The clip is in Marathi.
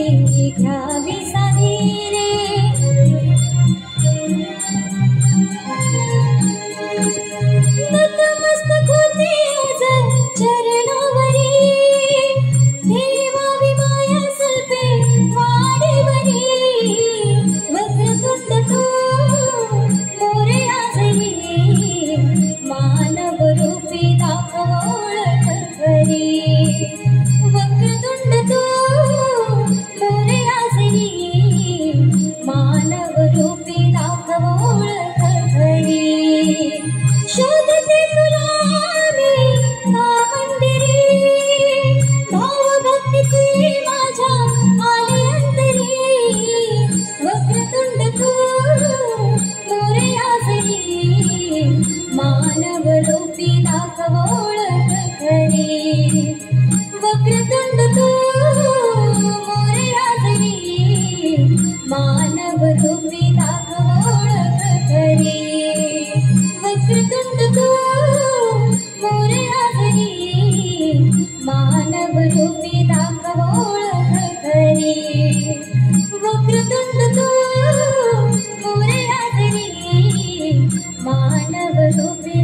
ती घ्यावी साधी रे। नतमस्तक होते आज चरणावरी, ठेवावी माया सल्पे वाडीवरी। वक्रतुंड तू मोरया जरी, मानव रूपी दाखव ओळख खरी। वक्रतुंड तू मोरया जरी, मानव रूपी दाखव ओळख खरी। शोधते तुला मी का मंदिरी, भावभक्तीची माझ्या आली अंतरी। वक्रतुंड तू मोरया जरी, मानव रूपी दाखव ओळख खरी। वक्रतुंड तू मोरया जरी, मानव रूपी दाखव ओळख खरी। वक्रतुंड तू मोरया जरी, मानव रूपी दाखव ओळख खरी। वक्रतुंड तू मोरया जरी, मानव रूपी